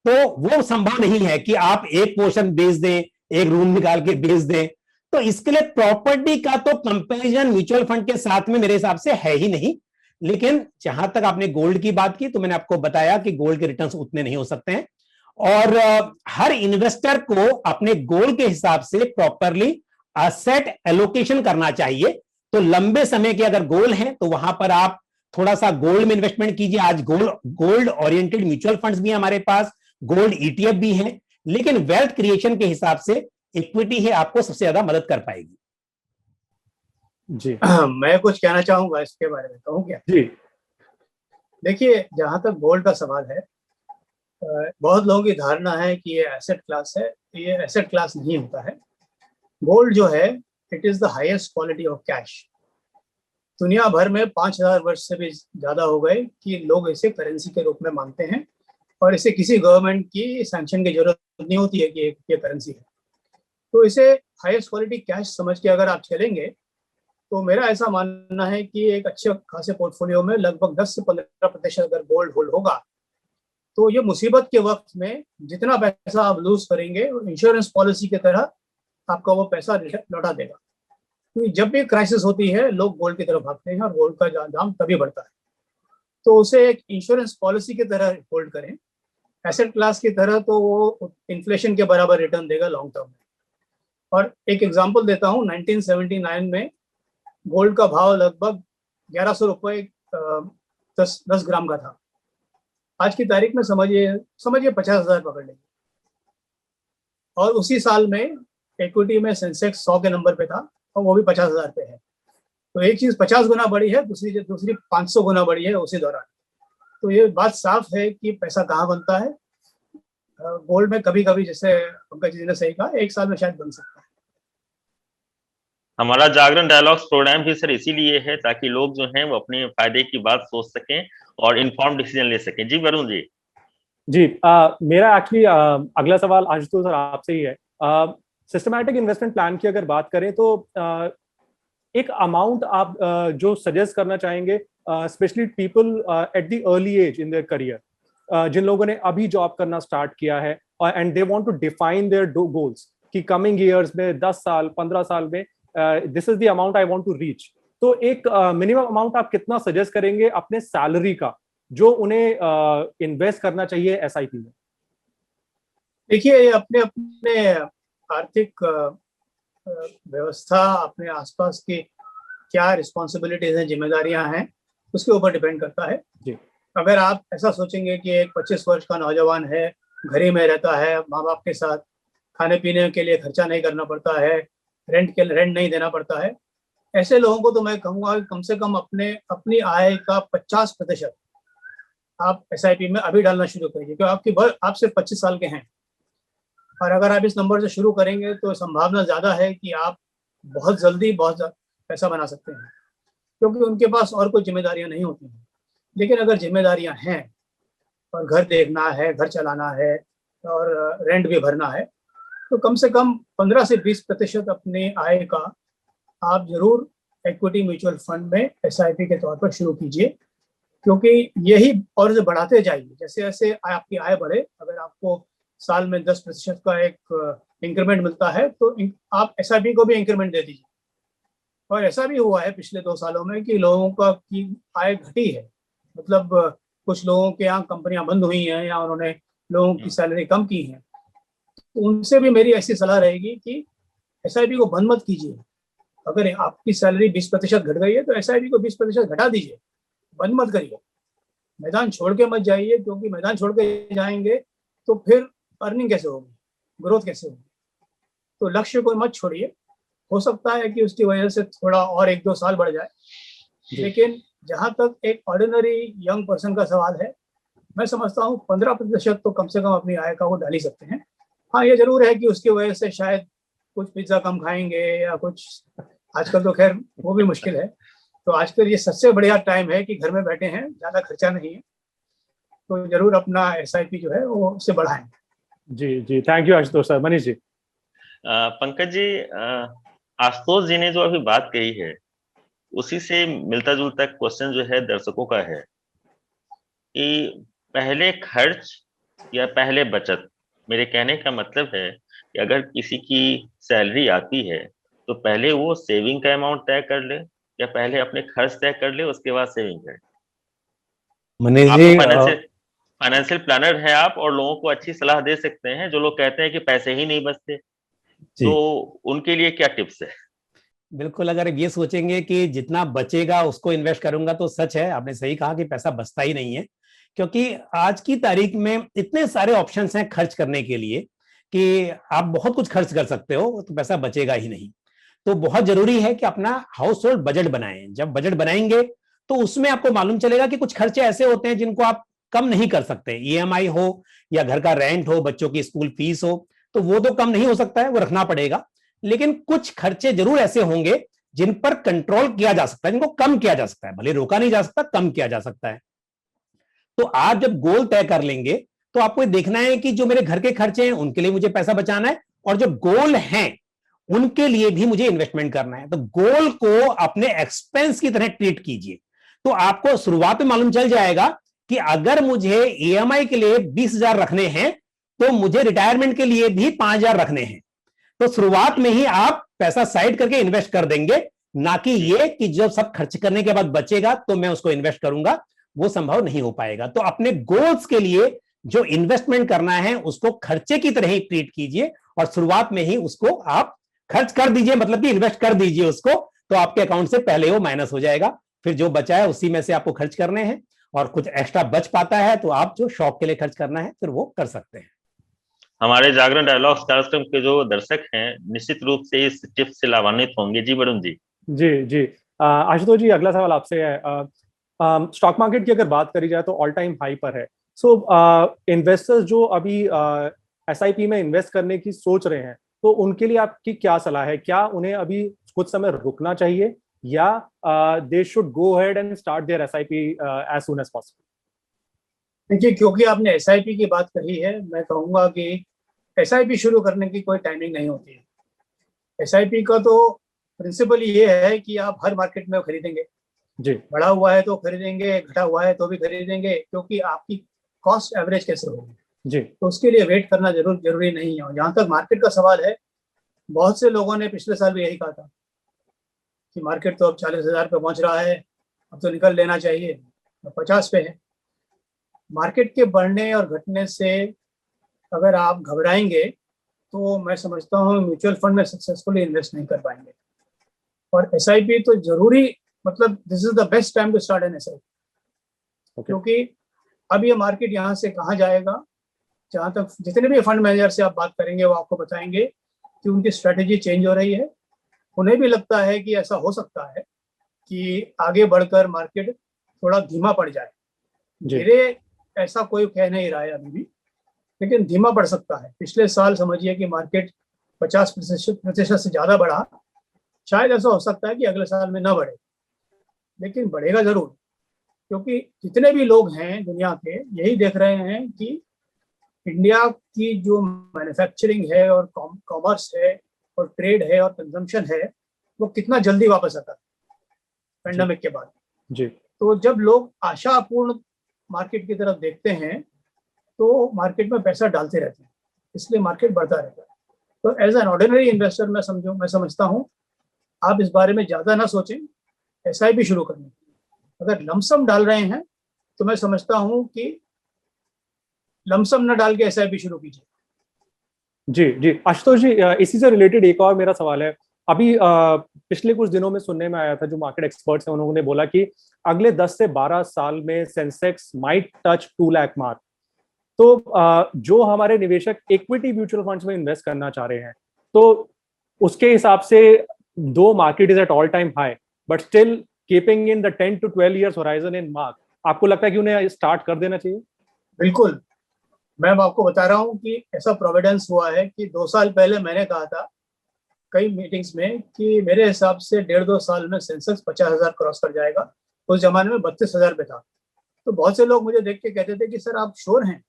S4: तो वो संभव नहीं है कि आप एक पोर्शन बेच दें, एक रूम निकाल के बेच दें। तो इसके लिए प्रॉपर्टी का तो कंपैरिजन म्यूचुअल फंड के साथ में मेरे हिसाब से है ही नहीं। लेकिन जहां तक आपने गोल्ड की बात की तो मैंने आपको बताया कि गोल्ड के रिटर्न्स उतने नहीं हो सकते हैं और हर इन्वेस्टर को अपने गोल के हिसाब से प्रॉपरली असेट एलोकेशन करना चाहिए। तो लंबे समय के अगर गोल हैं तो वहां पर आप थोड़ा सा गोल्ड में इन्वेस्टमेंट कीजिए। आज गोल्ड ओरिएंटेड म्यूचुअल फंड्स भी है हमारे पास, गोल्ड ईटीएफ भी है, लेकिन वेल्थ क्रिएशन के हिसाब से इक्विटी ही आपको सबसे ज्यादा मदद कर पाएगी।
S2: जी
S3: मैं कुछ कहना चाहूंगा इसके बारे में, कहूँ क्या?
S2: जी
S3: देखिए, जहाँ तक गोल्ड का सवाल है, बहुत लोगों की धारणा है कि ये एसेट क्लास है। ये एसेट क्लास नहीं होता है। गोल्ड जो है, it is the highest quality of cash. दुनिया भर में 5000 वर्ष से भी ज्यादा हो गए कि लोग इसे करेंसी के रूप में मानते हैं, और इसे किसी गवर्नमेंट की सैंक्शन की जरूरत नहीं होती है कि ये करेंसी है। तो इसे हाईएस्ट क्वालिटी कैश समझ के अगर आप चलेंगे, तो मेरा ऐसा मानना है कि एक अच्छे खासे पोर्टफोलियो में लगभग 10 से 15% अगर गोल्ड होल्ड होगा, तो ये मुसीबत के वक्त में जितना पैसा आप लूज करेंगे, इंश्योरेंस पॉलिसी की तरह आपका वो पैसा लौटा देगा। क्योंकि जब भी क्राइसिस होती है, लोग गोल्ड की तरफ भागते हैं और गोल्ड का दाम तभी बढ़ता है। तो उसे एक इंश्योरेंस पॉलिसी की तरह होल्ड करें। एसेट क्लास की तरह तो वो इन्फ्लेशन के बराबर रिटर्न देगा लॉन्ग टर्म में। और एक एग्जांपल देता हूँ, 1979 में गोल्ड का भाव लगभग 1100 रुपये 10 ग्राम का था। आज की तारीख में समझिए 50,000 पकड़ लेंगे। और उसी साल में इक्विटी में सेंसेक्स 100 के नंबर पे था, और वो भी 50,000 पे है। तो एक चीज 50 गुना बढ़ी है, दूसरी 500 गुना बढ़ी है उसी दौरान। तो ये बात साफ है कि पैसा कहाँ बनता है। गोल्ड में कभी कभी, जैसे पंकज जी ने सही कहा, एक साल में शायद बन सकता है।
S1: हमारा जागरण डायलॉग्स प्रोग्राम भी सर इसीलिए है ताकि लोग जो हैं वो अपने फायदे की बात सोच सकें और इन्फॉर्म डिसीजन ले सकें। जी वरुण जी।
S2: जी मेरा एक्चुअली अगला सवाल आशुतोष सर आपसे ही है। सिस्टमैटिक इन्वेस्टमेंट प्लान की अगर बात करें तो एक अमाउंट आप जो सजेस्ट करना चाहेंगे, specially people at the early age in their career, जिन लोगों ने अभी जॉब करना स्टार्ट किया है and they want to define their goals कि कमिंग ईयर्स में 10 साल 15 साल में this is the amount I want to reach. तो एक मिनिमम अमाउंट आप कितना सजेस्ट करेंगे अपने सैलरी का जो उन्हें इन्वेस्ट करना चाहिए एसआईपी में?
S3: देखिए, ये अपने अपने आर्थिक व्यवस्था, अपने आसपास की क्या रिस्पॉन्सिबिलिटीज हैं, जिम्मेदारियां हैं, उसके ऊपर डिपेंड करता है।
S2: जी।
S3: अगर आप ऐसा सोचेंगे कि एक 25 वर्ष का नौजवान है, घर ही में रहता है माँ बाप के साथ, खाने पीने के लिए खर्चा नहीं करना पड़ता है, रेंट नहीं देना पड़ता है, ऐसे लोगों को तो मैं कहूँगा कम से कम अपनी आय का 50% आप एसआईपी में अभी डालना शुरू करिए, क्योंकि आप सिर्फ 25 साल के हैं। और अगर आप इस नंबर से शुरू करेंगे तो संभावना ज़्यादा है कि आप बहुत जल्दी बहुत पैसा बना सकते हैं, क्योंकि उनके पास और कोई जिम्मेदारियां नहीं होती हैं। लेकिन अगर जिम्मेदारियां हैं और घर देखना है, घर चलाना है और रेंट भी भरना है, तो कम से कम 15 से 20% अपने आय का आप जरूर इक्विटी म्यूचुअल फंड में एसआईपी के तौर पर शुरू कीजिए, क्योंकि यही और जो बढ़ाते जाइए, जैसे जैसे आपकी आय बढ़े, अगर आपको साल में 10% का एक इंक्रीमेंट मिलता है, तो आप एसआईपी को भी इंक्रीमेंट दे दीजिए। और ऐसा भी हुआ है पिछले 2 सालों में कि लोगों का की आय घटी है, मतलब कुछ लोगों के यहाँ कंपनियां बंद हुई हैं या उन्होंने लोगों की सैलरी कम की है। तो उनसे भी मेरी ऐसी सलाह रहेगी कि एसआईपी को बंद मत कीजिए। अगर आपकी सैलरी 20% घट गई है तो एसआईपी को 20% घटा दीजिए, बंद मत करिए। मैदान छोड़ के मत जाइए, क्योंकि मैदान छोड़ के जाएंगे तो फिर अर्निंग कैसे होगी, ग्रोथ कैसे होगी। तो लक्ष्य को मत छोड़िए। हो सकता है कि उसकी वजह से थोड़ा और 1-2 साल बढ़ जाए, लेकिन जहां तक एक ऑर्डिनरी यंग पर्सन का सवाल है, मैं समझता हूँ 15% तो कम से कम अपनी आय का वो डाल ही सकते हैं। हाँ, ये जरूर है कि उसकी वजह से शायद कुछ पिज्जा कम खाएंगे या कुछ, आजकल तो खैर वो भी मुश्किल है। तो आजकल ये सबसे बढ़िया टाइम है कि घर में बैठे हैं, ज्यादा खर्चा नहीं है, तो जरूर अपना एसआईपी जो है वो उससे बढ़ाएं।
S2: जी जी, thank you Ashutosh sir. Manish ji.
S1: Pankaj ji, Ashutosh ji ने जो अभी बात कही है उसी से मिलता जुलता क्वेश्चन जो है दर्शकों का है कि पहले खर्च या पहले बचत। मेरे कहने का मतलब है कि अगर किसी की सैलरी आती है तो पहले वो सेविंग का अमाउंट तय कर ले या पहले अपने खर्च तय कर ले उसके बाद सेविंग करे।
S4: मनीष
S1: आप
S4: जी,
S1: तो फाइनेंशियल प्लानर हैं आप, और लोगों को अच्छी सलाह दे सकते हैं जो लोग कहते हैं कि पैसे ही नहीं बचते। तो उनके लिए क्या टिप्स है?
S4: बिल्कुल, अगर ये सोचेंगे कि जितना बचेगा उसको इन्वेस्ट करूंगा, तो सच है, आपने सही कहा कि पैसा बचता ही नहीं है, क्योंकि आज की तारीख में इतने सारे ऑप्शंस हैं खर्च करने के लिए कि आप बहुत कुछ खर्च कर सकते हो, तो पैसा बचेगा ही नहीं। तो बहुत जरूरी है कि अपना हाउस होल्ड बजट बनाएं। जब बजट बनाएंगे तो उसमें आपको मालूम चलेगा कि कुछ खर्चे ऐसे होते हैं जिनको आप कम नहीं कर सकते। ईएमआई हो या घर का रेंट हो, बच्चों की स्कूल फीस हो, तो वो तो कम नहीं हो सकता है, वो रखना पड़ेगा। लेकिन कुछ खर्चे जरूर ऐसे होंगे जिन पर कंट्रोल किया जा सकता है, जिनको कम किया जा सकता है, भले रोका नहीं जा सकता, कम किया जा सकता है। तो आप जब गोल तय कर लेंगे तो आपको देखना है कि जो मेरे घर के खर्चे हैं उनके लिए मुझे पैसा बचाना है, और जो गोल हैं उनके लिए भी मुझे इन्वेस्टमेंट करना है। तो गोल को अपने एक्सपेंस की तरह ट्रीट कीजिए। तो आपको शुरुआत में मालूम चल जाएगा कि अगर मुझे ईएमआई के लिए 20,000 रखने हैं तो मुझे रिटायरमेंट के लिए भी 5,000 रखने हैं। तो शुरुआत में ही आप पैसा साइड करके इन्वेस्ट कर देंगे, ना कि ये कि जब सब खर्च करने के बाद बचेगा तो मैं उसको इन्वेस्ट करूंगा, वो संभव नहीं हो पाएगा। तो अपने गोल्स के लिए जो इन्वेस्टमेंट करना है उसको खर्चे की तरह ही ट्रीट कीजिए, और शुरुआत में ही उसको आप खर्च कर दीजिए, मतलब कि इन्वेस्ट कर दीजिए उसको, तो आपके अकाउंट से पहले वो माइनस हो जाएगा। फिर जो बचा है उसी में से आपको खर्च करने हैं, और कुछ एक्स्ट्रा बच पाता है तो आप जो शौक के लिए खर्च करना है फिर वो कर सकते हैं।
S1: हमारे जागरण डायलॉग्स कार्यक्रम के जो दर्शक हैं निश्चित रूप से इस टिप्स से लाभान्वित होंगे। जी वरुण जी।
S2: जी आशुतोष जी, अगला सवाल आपसे है। स्टॉक मार्केट की अगर बात करी जाए तो ऑल टाइम हाई पर है। सो इन्वेस्टर्स जो अभी एसआईपी में इन्वेस्ट करने की सोच रहे हैं, तो उनके लिए आपकी क्या सलाह है? क्या उन्हें अभी कुछ समय रुकना चाहिए, या they should go ahead and start their SIP as soon as possible?
S3: देखिए, क्योंकि आपने एसआईपी की बात कही है, मैं कहूँगा कि एसआईपी शुरू करने की कोई टाइमिंग नहीं होती है। एसआईपी का तो प्रिंसिपल ये है कि आप हर मार्केट में खरीदेंगे
S2: जी,
S3: बढ़ा हुआ है तो खरीदेंगे, घटा हुआ है तो भी खरीदेंगे, क्योंकि आपकी कॉस्ट एवरेज कैसे होगी
S2: जी,
S3: तो उसके लिए वेट करना जरूरी नहीं है। जहाँ तक मार्केट का सवाल है, बहुत से लोगों ने पिछले साल भी यही कहा था कि मार्केट तो अब 40,000 पे पहुंच रहा है, अब तो निकल लेना चाहिए, तो 50 पे है। मार्केट के बढ़ने और घटने से अगर आप घबराएंगे तो मैं समझता हूँ म्यूचुअल फंड में सक्सेसफुली इन्वेस्ट नहीं कर पाएंगे। और एसआईपी तो जरूरी, मतलब this is the best time to start an SIP, क्योंकि अब ये मार्केट यहाँ से कहाँ जाएगा, जहाँ तक जितने भी फंड मैनेजर से आप बात करेंगे वो आपको बताएंगे कि उनकी स्ट्रेटेजी चेंज हो रही है। उन्हें भी लगता है कि ऐसा हो सकता है कि आगे बढ़कर मार्केट थोड़ा धीमा पड़ जाए। धीरे ऐसा कोई कह नहीं रहा है अभी भी, लेकिन धीमा पड़ सकता है। पिछले साल समझिए कि मार्केट 50% से ज़्यादा बढ़ा, शायद ऐसा हो सकता है कि अगले साल में ना बढ़े, लेकिन बढ़ेगा जरूर, क्योंकि जितने भी लोग हैं दुनिया के यही देख रहे हैं कि इंडिया की जो मैन्युफैक्चरिंग है और कॉमर्स है और ट्रेड है और कंजम्पशन है वो कितना जल्दी वापस आता है पेंडेमिक के बाद।
S2: जी,
S3: तो जब लोग आशापूर्ण मार्केट की तरफ देखते हैं तो मार्केट में पैसा डालते रहते हैं, इसलिए मार्केट बढ़ता रहता है। तो एज एन ऑर्डिनरी इन्वेस्टर मैं समझता हूँ आप इस बारे में ज़्यादा ना सोचें, एसआईपी शुरू करने। अगर लमसम डाल रहे हैं तो मैं समझता हूँ कि लमसम न डाल के एसआईपी शुरू कीजिए।
S2: जी आशुतोष जी, इसी से रिलेटेड एक और मेरा सवाल है। अभी पिछले कुछ दिनों में सुनने में आया था, जो मार्केट एक्सपर्ट्स हैं उन्होंने बोला कि अगले 10 से 12 साल में Sensex might touch 2 lakh mark. तो जो हमारे निवेशक इक्विटी म्यूचुअल फंड्स में इन्वेस्ट करना चाह रहे हैं, तो उसके हिसाब से दो market is at all time high but still keeping in the 10 to 12 years horizon in mark, आपको लगता है कि उन्हें स्टार्ट कर देना चाहिए?
S3: बिल्कुल, मैं आपको बता रहा हूँ कि ऐसा प्रोविडेंस हुआ है कि 2 साल पहले मैंने कहा था कई मीटिंग्स में कि मेरे हिसाब से 1.5-2 साल में सेंसेक्स 50,000 क्रॉस कर जाएगा। उस जमाने में 32,000 पे था। तो बहुत से लोग मुझे देख के कहते थे कि सर आप श्योर हैं?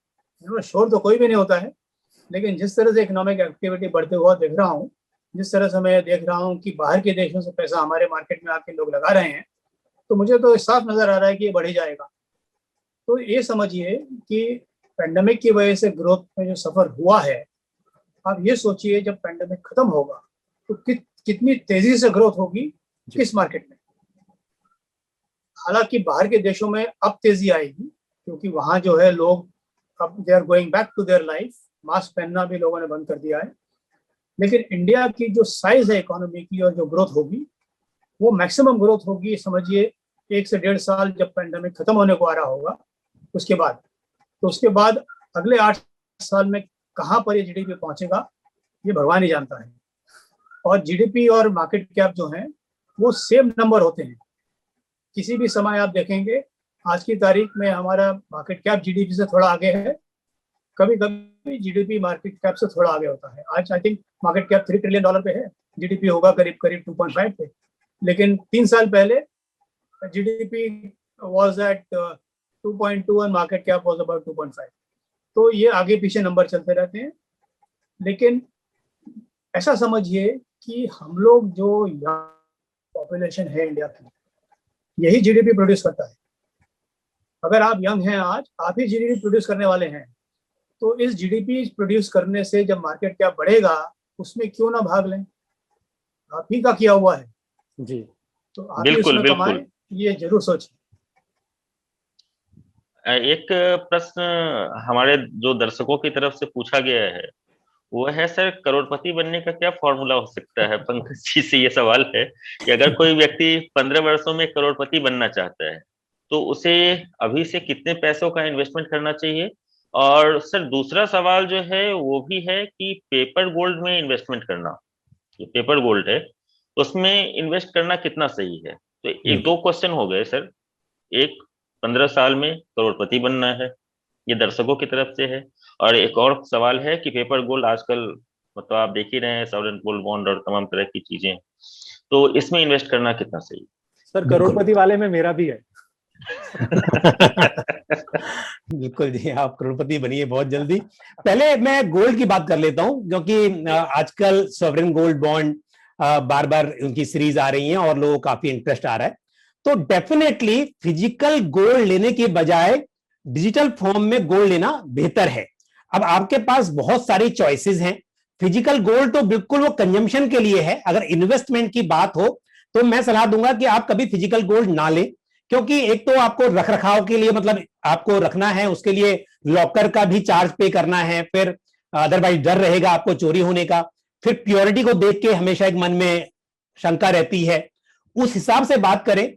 S3: श्योर तो कोई भी नहीं होता है, लेकिन जिस तरह से इकोनॉमिक एक्टिविटी बढ़ते हुआ देख रहा हूँ, जिस तरह से मैं देख रहा हूँ कि बाहर के देशों से पैसा हमारे मार्केट में आके लोग लगा रहे हैं, तो मुझे तो साफ नजर आ रहा है कि ये बढ़ ही जाएगा। तो ये समझिए कि पेंडेमिक की वजह से ग्रोथ में जो सफर हुआ है, आप ये सोचिए जब पेंडेमिक खत्म होगा तो कितनी तेजी से ग्रोथ होगी किस मार्केट में। हालांकि बाहर के देशों में अब तेजी आएगी, क्योंकि वहां जो है लोग अब they are going back to their life. Mask पहनना भी लोगों ने बंद कर दिया है, लेकिन इंडिया की जो साइज है इकोनॉमी की और जो ग्रोथ होगी वो मैक्सिमम ग्रोथ होगी समझिए 1 से 1.5 साल जब पैंडेमिक खत्म होने को आ रहा होगा उसके बाद। तो उसके बाद अगले 8 साल में कहाँ पर ये जीडीपी पहुंचेगा ये भगवान ही जानता है। और जीडीपी और मार्केट कैप जो है वो सेम नंबर होते हैं। किसी भी समय आप देखेंगे आज की तारीख में हमारा मार्केट कैप जीडीपी से थोड़ा आगे है, कभी कभी जीडीपी मार्केट कैप से थोड़ा आगे होता है। आज I think market cap $3 trillion पे है, जीडीपी होगा करीब करीब 2.5 पे। लेकिन 3 साल पहले GDP was at 2.2 and market cap was about 2.5। तो ये आगे पीछे नंबर चलते रहते हैं। लेकिन ऐसा समझिए कि हम लोग जो पॉपुलेशन है इंडिया की यही जीडीपी प्रोड्यूस करता है। अगर आप यंग हैं आज, आप ही जीडीपी प्रोड्यूस करने वाले हैं, तो इस जीडीपी प्रोड्यूस करने से जब मार्केट क्या बढ़ेगा उसमें क्यों ना भाग लें। आप ही का किया हुआ है
S2: जी,
S3: तो आप ही उसमें कमाएं, ये जरूर सोचें।
S1: एक प्रश्न हमारे जो दर्शकों की तरफ से पूछा गया है वो है, सर करोड़पति बनने का क्या फॉर्मूला हो सकता है? पंकज जी से ये सवाल है कि अगर कोई व्यक्ति 15 वर्षों में करोड़पति बनना चाहता है तो उसे अभी से कितने पैसों का इन्वेस्टमेंट करना चाहिए? और सर दूसरा सवाल जो है वो भी है कि पेपर गोल्ड में इन्वेस्टमेंट करना, जो पेपर गोल्ड है उसमें इन्वेस्ट करना कितना सही है? तो एक दो क्वेश्चन हो गए सर। एक 15 साल में करोड़पति बनना है, ये दर्शकों की तरफ से है। और एक और सवाल है कि पेपर गोल्ड आजकल मतलब आप देख ही रहे हैं, सॉवरेन गोल्ड बॉन्ड और तमाम तरह की चीजें, तो इसमें इन्वेस्ट करना कितना सही?
S2: सर करोड़पति वाले में मेरा भी है।
S4: बिल्कुल जी, आप करोड़पति बनिए बहुत जल्दी। पहले मैं गोल्ड की बात कर लेता हूं क्योंकि आजकल सॉवरेन गोल्ड बॉन्ड बार बार उनकी सीरीज आ रही हैं और लोगों को काफी इंटरेस्ट आ रहा है। तो डेफिनेटली फिजिकल गोल्ड लेने के बजाय डिजिटल फॉर्म में गोल्ड लेना बेहतर है। अब आपके पास बहुत सारी चॉइसेस हैं। फिजिकल गोल्ड तो बिल्कुल वो कंजम्पशन के लिए है। अगर इन्वेस्टमेंट की बात हो तो मैं सलाह दूंगा कि आप कभी फिजिकल गोल्ड ना लें, क्योंकि एक तो आपको रख रखाव के लिए मतलब आपको रखना है, उसके लिए लॉकर का भी चार्ज पे करना है, फिर अदरवाइज डर रहेगा आपको चोरी होने का, फिर प्योरिटी को देख के हमेशा एक मन में शंका रहती है। उस हिसाब से बात करें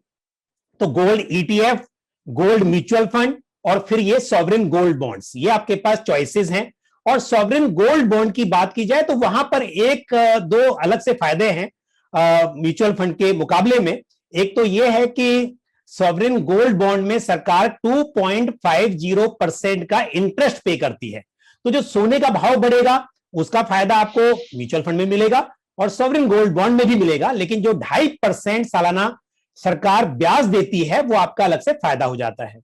S4: तो gold ETF, gold mutual fund और फिर ये सॉवरेन गोल्ड बॉन्ड्स, ये आपके पास चॉइसेस हैं। और सॉवरेन गोल्ड बॉन्ड की बात की जाए तो वहां पर एक दो अलग से फायदे हैं म्यूचुअल फंड के मुकाबले में। एक तो यह है कि सॉवरेन गोल्ड बॉन्ड में सरकार 2.50% का इंटरेस्ट पे करती है। तो जो सोने का भाव बढ़ेगा उसका फायदा आपको म्यूचुअल फंड में मिलेगा और सॉवरेन गोल्ड बॉन्ड में भी मिलेगा, लेकिन जो 2.5% सालाना सरकार ब्याज देती है वो आपका अलग से फायदा हो जाता है।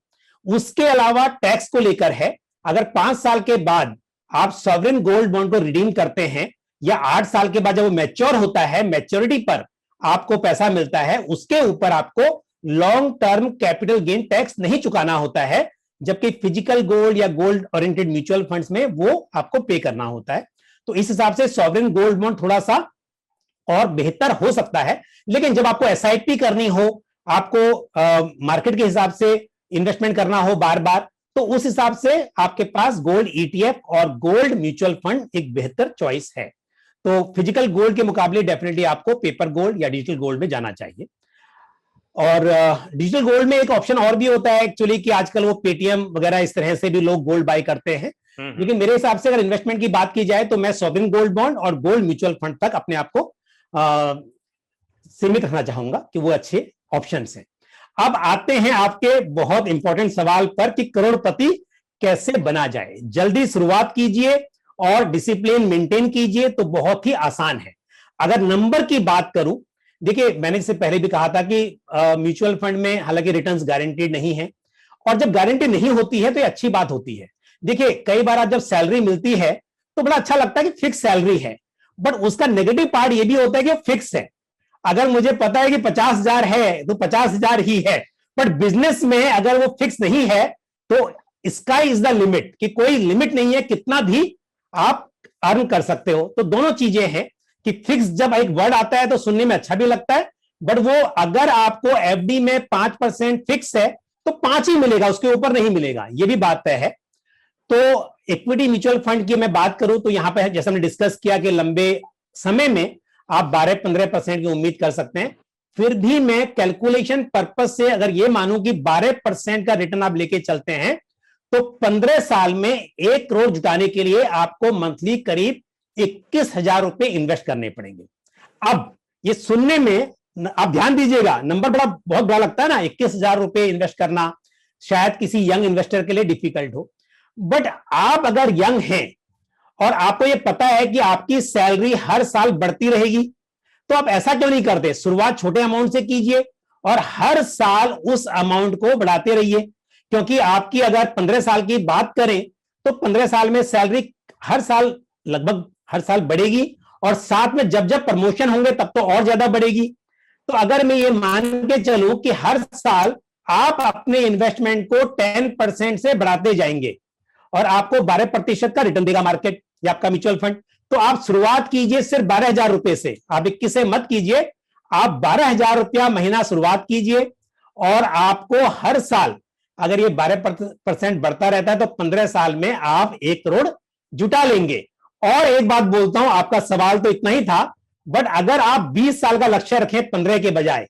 S4: उसके अलावा टैक्स को लेकर है, अगर 5 साल के बाद आप सॉवरेन गोल्ड बॉन्ड को रिडीम करते हैं या 8 साल के बाद जब वो मैच्योर होता है, मैच्योरिटी पर आपको पैसा मिलता है, उसके ऊपर आपको long term capital gain tax नहीं चुकाना होता है, जबकि फिजिकल गोल्ड या गोल्ड ओरिएंटेड म्यूचुअल फंड्स में वो आपको पे करना होता है। तो इस हिसाब से सॉवरेन गोल्ड बॉन्ड थोड़ा सा और बेहतर हो सकता है। लेकिन जब आपको एसआईपी करनी हो, आपको मार्केट के हिसाब से इन्वेस्टमेंट करना हो बार बार, तो उस हिसाब से आपके पास गोल्ड ईटीएफ और गोल्ड म्यूचुअल फंड एक बेहतर चॉइस है। तो फिजिकल गोल्ड के मुकाबले डेफिनेटली आपको पेपर गोल्ड या डिजिटल गोल्ड में जाना चाहिए। और डिजिटल गोल्ड में एक ऑप्शन और भी होता है एक्चुअली कि आजकल वो पेटीएम वगैरह इस तरह से भी लोग गोल्ड बाय करते हैं। लेकिन मेरे हिसाब से अगर इन्वेस्टमेंट की बात की जाए तो मैं सॉवरेन गोल्ड बॉन्ड और गोल्ड म्यूचुअल फंड तक अपने आप को सीमित रखना चाहूंगा कि वो अच्छे ऑप्शंस हैं। अब आते हैं आपके बहुत इंपॉर्टेंट सवाल पर कि करोड़पति कैसे बना जाए। जल्दी शुरुआत कीजिए और डिसिप्लिन मेंटेन कीजिए तो बहुत ही आसान है। अगर नंबर की बात करूं, देखिए मैंने इससे पहले भी कहा था कि म्यूचुअल फंड में हालांकि रिटर्न्स गारंटीड नहीं है, और जब गारंटी नहीं होती है तो ये अच्छी बात होती है। देखिए कई बार जब सैलरी मिलती है तो बड़ा अच्छा लगता है कि फिक्स सैलरी है, बट उसका नेगेटिव पार्ट ये भी होता है कि फिक्स है। अगर मुझे पता है कि 50,000 है तो 50,000 ही है, बट बिजनेस में अगर वो फिक्स नहीं है तो स्काई इज द लिमिट, कि कोई लिमिट नहीं है, कितना भी आप अर्न कर सकते हो। तो दोनों चीजें हैं कि फिक्स जब एक वर्ड आता है तो सुनने में अच्छा भी लगता है, बट वो अगर आपको एफडी में 5% फिक्स है तो 5 ही मिलेगा, उसके ऊपर नहीं मिलेगा, ये भी बात तय है। तो इक्विटी म्यूचुअल फंड की मैं बात करूं तो यहां पर जैसे हमने डिस्कस किया कि लंबे समय में आप 12-15% की उम्मीद कर सकते हैं। फिर भी मैं कैलकुलेशन पर्पस से अगर ये मानूं कि 12% का रिटर्न आप लेके चलते हैं तो 15 साल में 1 करोड़ जुटाने के लिए आपको मंथली करीब 21,000 रुपए इन्वेस्ट करने पड़ेंगे। अब ये सुनने में आप ध्यान दीजिएगा, नंबर बहुत बड़ा लगता है ना, 21,000 रुपए इन्वेस्ट करना शायद किसी यंग इन्वेस्टर के लिए डिफिकल्ट हो, बट आप अगर यंग हैं और आपको ये पता है कि आपकी सैलरी हर साल बढ़ती रहेगी, तो आप ऐसा क्यों नहीं करते, शुरुआत छोटे अमाउंट से कीजिए और हर साल उस अमाउंट को बढ़ाते रहिए। क्योंकि आपकी अगर 15 साल की बात करें तो 15 साल में सैलरी हर साल लगभग हर साल बढ़ेगी और साथ में जब जब प्रमोशन होंगे तब तो और ज्यादा बढ़ेगी। तो अगर मैं ये मान के चलूं कि हर साल आप अपने इन्वेस्टमेंट को 10% से बढ़ाते जाएंगे और आपको 12% का रिटर्न देगा मार्केट या आपका म्यूचुअल फंड, तो आप शुरुआत कीजिए सिर्फ 12,000 रुपए से, आप 21 से मत कीजिए, आप 12,000 रुपया महीना शुरुआत कीजिए और आपको हर साल अगर ये 12% बढ़ता रहता है तो 15 साल में आप 1 करोड़ जुटा लेंगे। और एक बात बोलता हूं, आपका सवाल तो इतना ही था, बट अगर आप 20 साल का लक्ष्य रखें 15 के बजाय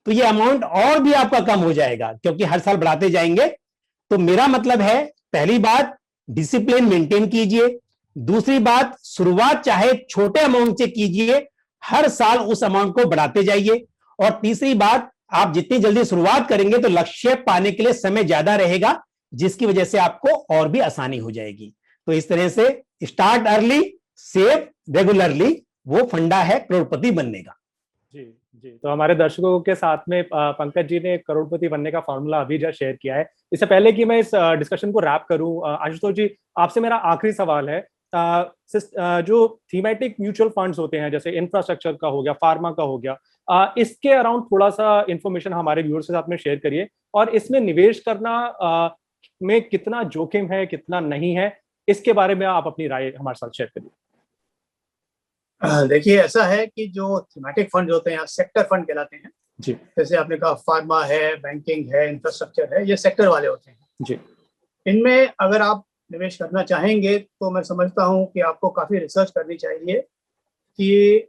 S4: तो ये अमाउंट और भी आपका कम हो जाएगा क्योंकि हर साल बढ़ाते जाएंगे। तो मेरा मतलब है, पहली बात डिसिप्लिन मेंटेन कीजिए, दूसरी बात शुरुआत चाहे छोटे अमाउंट से कीजिए, हर साल उस अमाउंट को बढ़ाते जाइए, और तीसरी बात आप जितनी जल्दी शुरुआत करेंगे तो लक्ष्य पाने के लिए समय ज्यादा रहेगा जिसकी वजह से आपको और भी आसानी हो जाएगी। तो इस तरह से स्टार्ट अर्ली सेव रेगुलरली, वो फंडा है करोड़पति बनने का।
S2: जी जी, तो हमारे दर्शकों के साथ में पंकज जी ने करोड़पति बनने का फॉर्मूला अभी जस्ट शेयर किया है। इससे पहले कि मैं इस डिस्कशन को रैप करूं, आशुतोष जी आपसे मेरा आखिरी सवाल है, जो थीमेटिक म्यूचुअल फंड्स होते हैं जैसे इंफ्रास्ट्रक्चर का हो गया, फार्मा का हो गया, इसके अराउंड थोड़ा सा इंफॉर्मेशन हमारे व्यूअर्स के साथ में शेयर करिए, और इसमें निवेश करना में कितना जोखिम है कितना नहीं है, इसके बारे में आप अपनी राय हमारे साथ शेयर करिए।
S3: देखिए, ऐसा है कि जो थीमेटिक फंड होते हैं सेक्टर फंड कहलाते हैं
S2: जी,
S3: जैसे आपने कहा फार्मा है, बैंकिंग है, इंफ्रास्ट्रक्चर है, ये सेक्टर वाले होते हैं
S2: जी।
S3: इनमें अगर आप निवेश करना चाहेंगे तो मैं समझता हूं कि आपको काफी रिसर्च करनी चाहिए कि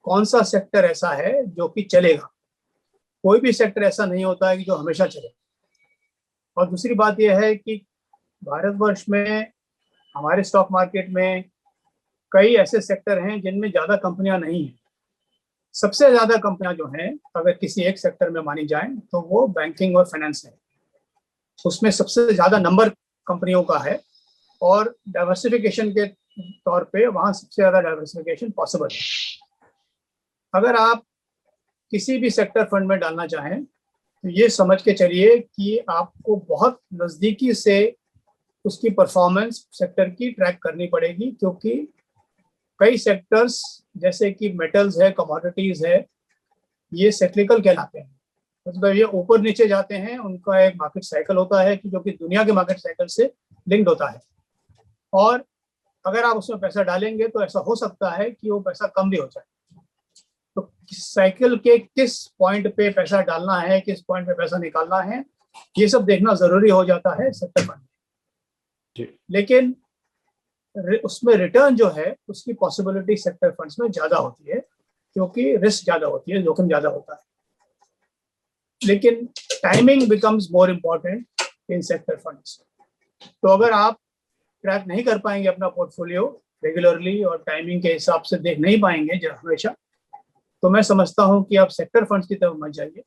S3: कौन सा सेक्टर ऐसा है जो कि चलेगा। कोई भी सेक्टर ऐसा नहीं होता है कि जो हमेशा चले। और दूसरी बात यह है कि भारतवर्ष में हमारे स्टॉक मार्केट में कई ऐसे सेक्टर हैं जिनमें ज्यादा कंपनियां नहीं हैं। सबसे ज्यादा कंपनियां जो हैं अगर किसी एक सेक्टर में मानी जाए तो वो बैंकिंग और फाइनेंस है, उसमें सबसे ज्यादा नंबर कंपनियों का है, और डाइवर्सिफिकेशन के तौर पे वहाँ सबसे ज्यादा डाइवर्सिफिकेशन पॉसिबल है। अगर आप किसी भी सेक्टर फंड में डालना चाहें तो ये समझ के चलिए कि आपको बहुत नज़दीकी से उसकी परफॉर्मेंस सेक्टर की ट्रैक करनी पड़ेगी, क्योंकि कई सेक्टर्स जैसे कि मेटल्स है, कमोडिटीज है, ये साइक्लिकल कहलाते हैं, मतलब ये ऊपर नीचे जाते हैं, उनका एक मार्केट साइकिल होता है कि जो कि दुनिया के मार्केट साइकिल से लिंक्ड होता है। और अगर आप उसमें पैसा डालेंगे तो ऐसा हो सकता है कि वो पैसा कम भी हो जाए। तो साइकिल के किस पॉइंट पे पैसा डालना है, किस पॉइंट पे पैसा निकालना है, ये सब देखना जरूरी हो जाता है सेक्टर फंड में। लेकिन उसमें रिटर्न जो है उसकी पॉसिबिलिटी सेक्टर फंड्स में ज्यादा होती है, क्योंकि रिस्क ज्यादा होती है, जोखिम ज्यादा होता है। लेकिन timing becomes more important in sector funds. तो अगर आप ट्रैक नहीं कर पाएंगे अपना पोर्टफोलियो रेगुलरली और टाइमिंग के हिसाब से देख नहीं पाएंगे हमेशा, तो मैं समझता हूं कि आप सेक्टर फंड्स की तरफ मत जाइए।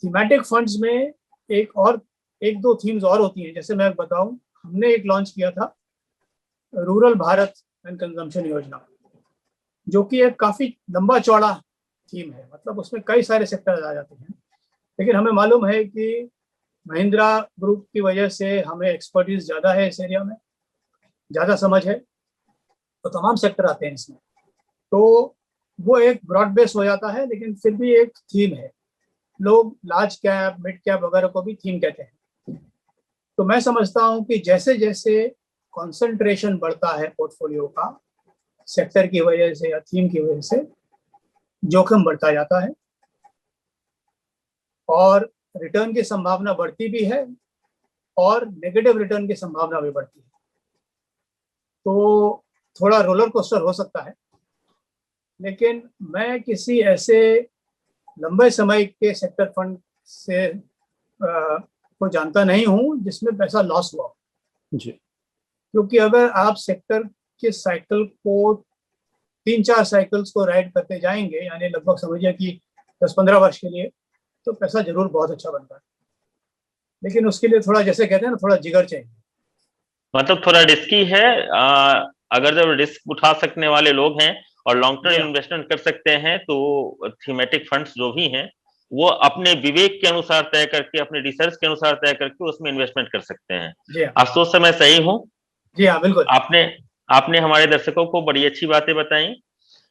S3: थीमेटिक फंड्स में एक दो थीम्स और होती हैं। जैसे मैं बताऊं, हमने एक लॉन्च किया था रूरल भारत एंड कंजम्पशन योजना, जो कि एक काफी लंबा चौड़ा थीम है, मतलब उसमें कई सारे सेक्टर आ जाते हैं। लेकिन हमें मालूम है कि महिंद्रा ग्रुप की वजह से हमें एक्सपर्टीज ज़्यादा है, इस एरिया में ज़्यादा समझ है, तो तमाम सेक्टर आते हैं इसमें। तो वो एक ब्रॉड बेस हो जाता है, लेकिन फिर भी एक थीम है। लोग लार्ज कैप, मिड कैप वगैरह को भी थीम कहते हैं। तो मैं समझता हूँ कि जैसे जैसे कंसंट्रेशन बढ़ता है पोर्टफोलियो का सेक्टर की वजह से या थीम की वजह से, जोखिम बढ़ता जाता है और रिटर्न की संभावना बढ़ती भी है और नेगेटिव रिटर्न की संभावना भी बढ़ती है। तो थोड़ा रोलर कोस्टर हो सकता है, लेकिन मैं किसी ऐसे लंबे समय के सेक्टर फंड से को जानता नहीं हूं जिसमें पैसा लॉस हुआ
S2: जी।
S3: क्योंकि अगर आप सेक्टर के साइकिल को 3-4 साइकिल्स को राइड करते जाएंगे, यानी लगभग समझिए कि 10-15 वर्ष के लिए, तो पैसा जरूर बहुत अच्छा बनता है। लेकिन उसके लिए थोड़ा, जैसे कहते हैं ना, थोड़ा जिगर चाहिए।
S1: मतलब थोड़ा रिस्की है। अगर जब रिस्क उठा सकने वाले लोग हैं और लॉन्ग टर्म इन्वेस्टमेंट कर सकते हैं, तो थीमेटिक फंड्स जो भी हैं वो अपने विवेक के अनुसार तय करके, अपने रिसर्च के अनुसार तय करके उसमें इन्वेस्टमेंट कर सकते हैं। अफसोस से मैं सही हूँ।
S3: जी हाँ, बिल्कुल।
S1: आपने हमारे दर्शकों को बड़ी अच्छी बातें बताई।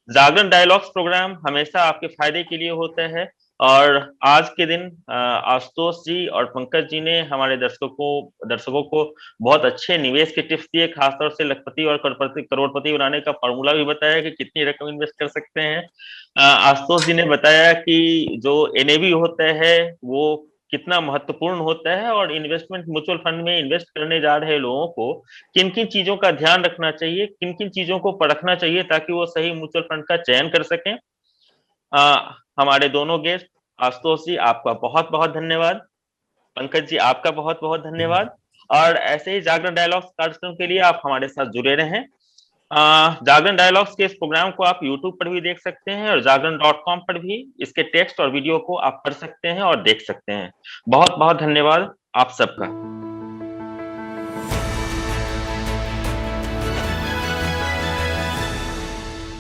S1: जागरण डायलॉग्स प्रोग्राम हमेशा आपके फायदे के लिए होता है, और आज के दिन आशुतोष जी और पंकज जी ने हमारे दर्शकों को बहुत अच्छे निवेश के टिप्स दिए, खासतौर से लखपति और करोड़पति बनाने का फॉर्मूला भी बताया कि कितनी रकम इन्वेस्ट कर सकते हैं। आशुतोष जी ने बताया कि जो एनएवी होता है वो कितना महत्वपूर्ण होता है, और इन्वेस्टमेंट म्यूचुअल फंड में इन्वेस्ट करने जा रहे लोगों को किन किन चीजों का ध्यान रखना चाहिए, किन किन चीजों को परखना चाहिए ताकि वो सही म्यूचुअल फंड का चयन कर सकें। हमारे दोनों गेस्ट, आशुतोष जी आपका बहुत बहुत धन्यवाद, पंकज जी आपका बहुत बहुत धन्यवाद, और ऐसे ही जागरण डायलॉग्स कार्यक्रम के लिए आप हमारे साथ जुड़े रहें। जागरण डायलॉग्स के इस प्रोग्राम को आप YouTube पर भी देख सकते हैं, और जागरण.com पर भी इसके टेक्स्ट और वीडियो को आप पढ़ सकते हैं और देख सकते हैं। बहुत बहुत धन्यवाद आप सबका।